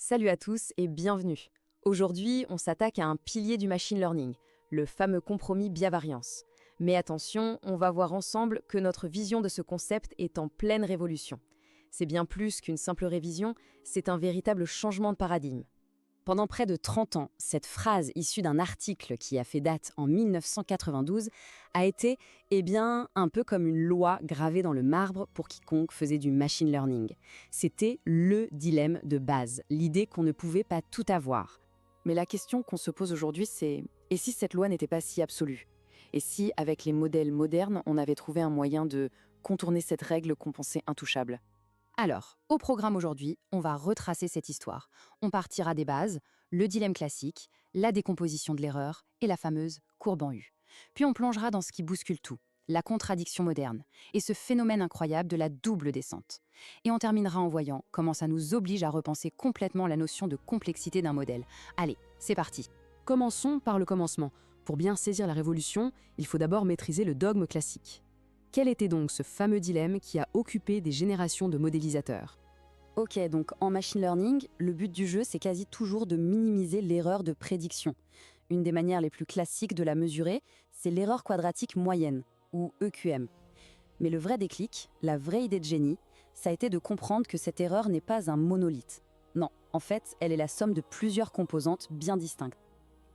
Salut à tous et bienvenue. Aujourd'hui, on s'attaque à un pilier du machine learning, le fameux compromis biavariance. Mais attention, on va voir ensemble que notre vision de ce concept est en pleine révolution. C'est bien plus qu'une simple révision, c'est un véritable changement de paradigme. Pendant près de 30 ans, cette phrase issue d'un article qui a fait date en 1992 a été, un peu comme une loi gravée dans le marbre pour quiconque faisait du machine learning. C'était le dilemme de base, l'idée qu'on ne pouvait pas tout avoir. Mais la question qu'on se pose aujourd'hui, c'est et si cette loi n'était pas si absolue? Et si, avec les modèles modernes, on avait trouvé un moyen de contourner cette règle qu'on pensait intouchable? Alors, au programme aujourd'hui, on va retracer cette histoire. On partira des bases, le dilemme classique, la décomposition de l'erreur et la fameuse courbe en U. Puis on plongera dans ce qui bouscule tout, la contradiction moderne et ce phénomène incroyable de la double descente. Et on terminera en voyant comment ça nous oblige à repenser complètement la notion de complexité d'un modèle. Allez, c'est parti. Commençons par le commencement. Pour bien saisir la révolution, il faut d'abord maîtriser le dogme classique. Quel était donc ce fameux dilemme qui a occupé des générations de modélisateurs? Ok, donc en machine learning, le but du jeu, c'est quasi toujours de minimiser l'erreur de prédiction. Une des manières les plus classiques de la mesurer, c'est l'erreur quadratique moyenne, ou EQM. Mais le vrai déclic, la vraie idée de génie, ça a été de comprendre que cette erreur n'est pas un monolithe. Non, en fait, elle est la somme de plusieurs composantes bien distinctes.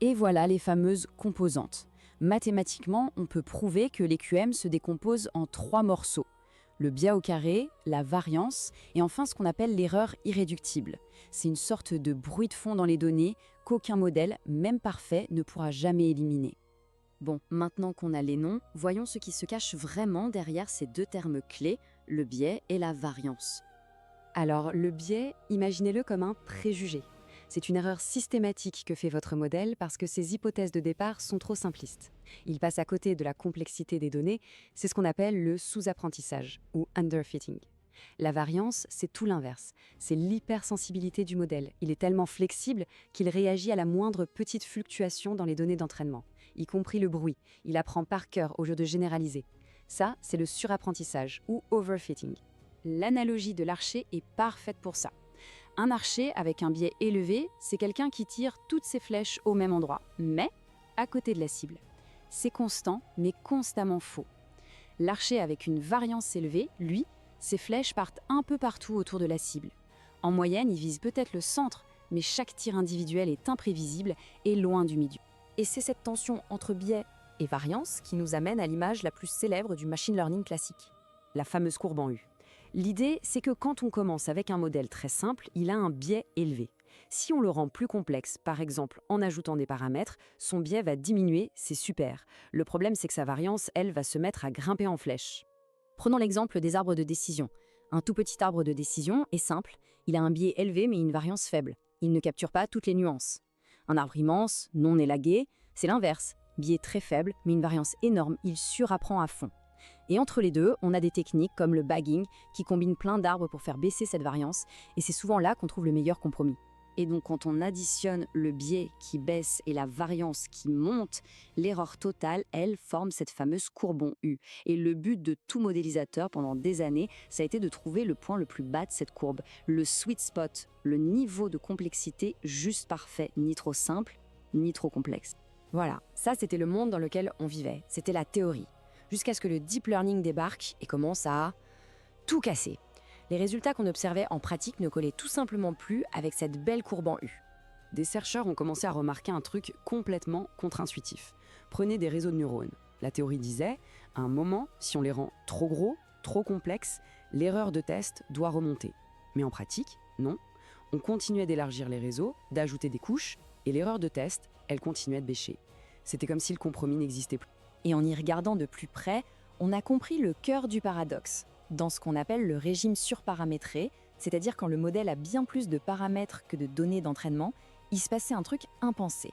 Et voilà les fameuses composantes. Mathématiquement, on peut prouver que l'EQM se décompose en 3 morceaux. Le biais au carré, la variance et enfin ce qu'on appelle l'erreur irréductible. C'est une sorte de bruit de fond dans les données qu'aucun modèle, même parfait, ne pourra jamais éliminer. Bon, maintenant qu'on a les noms, voyons ce qui se cache vraiment derrière ces deux termes clés, le biais et la variance. Alors, le biais, imaginez-le comme un préjugé. C'est une erreur systématique que fait votre modèle parce que ses hypothèses de départ sont trop simplistes. Il passe à côté de la complexité des données, c'est ce qu'on appelle le sous-apprentissage, ou underfitting. La variance, c'est tout l'inverse, c'est l'hypersensibilité du modèle. Il est tellement flexible qu'il réagit à la moindre petite fluctuation dans les données d'entraînement, y compris le bruit. Il apprend par cœur au lieu de généraliser. Ça, c'est le surapprentissage, ou overfitting. L'analogie de l'archer est parfaite pour ça. Un archer avec un biais élevé, c'est quelqu'un qui tire toutes ses flèches au même endroit, mais à côté de la cible. C'est constant, mais constamment faux. L'archer avec une variance élevée, lui, ses flèches partent un peu partout autour de la cible. En moyenne, il vise peut-être le centre, mais chaque tir individuel est imprévisible et loin du milieu. Et c'est cette tension entre biais et variance qui nous amène à l'image la plus célèbre du machine learning classique, la fameuse courbe en U. L'idée, c'est que quand on commence avec un modèle très simple, il a un biais élevé. Si on le rend plus complexe, par exemple en ajoutant des paramètres, son biais va diminuer, c'est super. Le problème, c'est que sa variance, elle, va se mettre à grimper en flèche. Prenons l'exemple des arbres de décision. Un tout petit arbre de décision est simple, il a un biais élevé mais une variance faible. Il ne capture pas toutes les nuances. Un arbre immense, non élagué, c'est l'inverse. Biais très faible mais une variance énorme, il surapprend à fond. Et entre les deux, on a des techniques comme le bagging qui combinent plein d'arbres pour faire baisser cette variance, et c'est souvent là qu'on trouve le meilleur compromis. Et donc quand on additionne le biais qui baisse et la variance qui monte, l'erreur totale, elle, forme cette fameuse courbe en U. Et le but de tout modélisateur pendant des années, ça a été de trouver le point le plus bas de cette courbe, le sweet spot, le niveau de complexité juste parfait, ni trop simple, ni trop complexe. Voilà, ça c'était le monde dans lequel on vivait, c'était la théorie. Jusqu'à ce que le deep learning débarque et commence à tout casser. Les résultats qu'on observait en pratique ne collaient tout simplement plus avec cette belle courbe en U. Des chercheurs ont commencé à remarquer un truc complètement contre-intuitif. Prenez des réseaux de neurones. La théorie disait, à un moment, si on les rend trop gros, trop complexes, l'erreur de test doit remonter. Mais en pratique, non. On continuait d'élargir les réseaux, d'ajouter des couches, et l'erreur de test, elle continuait de bêcher. C'était comme si le compromis n'existait plus. Et en y regardant de plus près, on a compris le cœur du paradoxe, dans ce qu'on appelle le régime surparamétré, c'est-à-dire quand le modèle a bien plus de paramètres que de données d'entraînement, il se passait un truc impensé.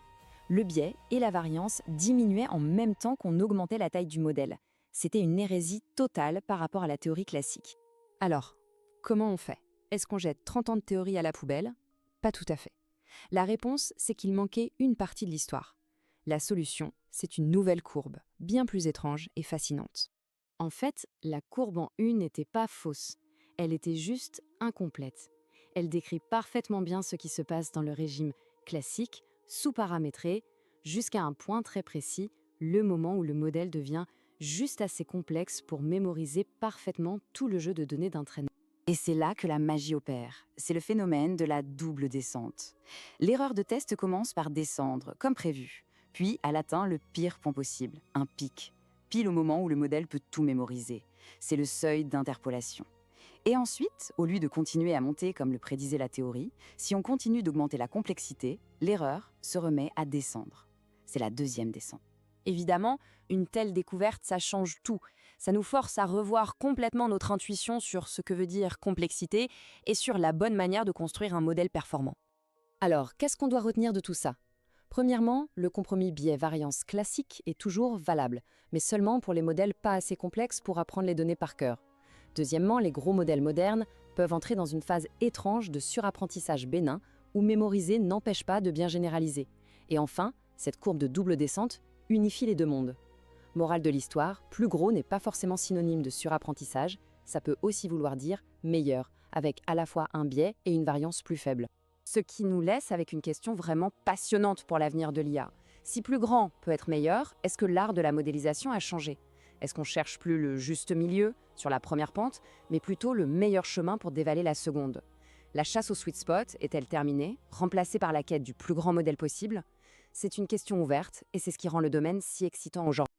Le biais et la variance diminuaient en même temps qu'on augmentait la taille du modèle. C'était une hérésie totale par rapport à la théorie classique. Alors, comment on fait? Est-ce qu'on jette 30 ans de théorie à la poubelle? Pas tout à fait. La réponse, c'est qu'il manquait une partie de l'histoire. La solution, c'est une nouvelle courbe, bien plus étrange et fascinante. En fait, la courbe en U n'était pas fausse, elle était juste incomplète. Elle décrit parfaitement bien ce qui se passe dans le régime classique, sous-paramétré, jusqu'à un point très précis, le moment où le modèle devient juste assez complexe pour mémoriser parfaitement tout le jeu de données d'entraînement. Et c'est là que la magie opère. C'est le phénomène de la double descente. L'erreur de test commence par descendre, comme prévu. Puis, elle atteint le pire point possible, un pic, pile au moment où le modèle peut tout mémoriser. C'est le seuil d'interpolation. Et ensuite, au lieu de continuer à monter comme le prédisait la théorie, si on continue d'augmenter la complexité, l'erreur se remet à descendre. C'est la deuxième descente. Évidemment, une telle découverte, ça change tout. Ça nous force à revoir complètement notre intuition sur ce que veut dire complexité et sur la bonne manière de construire un modèle performant. Alors, qu'est-ce qu'on doit retenir de tout ça? Premièrement, le compromis biais-variance classique est toujours valable, mais seulement pour les modèles pas assez complexes pour apprendre les données par cœur. Deuxièmement, les gros modèles modernes peuvent entrer dans une phase étrange de surapprentissage bénin où mémoriser n'empêche pas de bien généraliser. Et enfin, cette courbe de double descente unifie les deux mondes. Morale de l'histoire, plus gros n'est pas forcément synonyme de surapprentissage, ça peut aussi vouloir dire meilleur, avec à la fois un biais et une variance plus faible. Ce qui nous laisse avec une question vraiment passionnante pour l'avenir de l'IA. Si plus grand peut être meilleur, est-ce que l'art de la modélisation a changé? Est-ce qu'on cherche plus le juste milieu, sur la première pente, mais plutôt le meilleur chemin pour dévaler la seconde? La chasse au sweet spot est-elle terminée, remplacée par la quête du plus grand modèle possible? C'est une question ouverte et c'est ce qui rend le domaine si excitant aujourd'hui.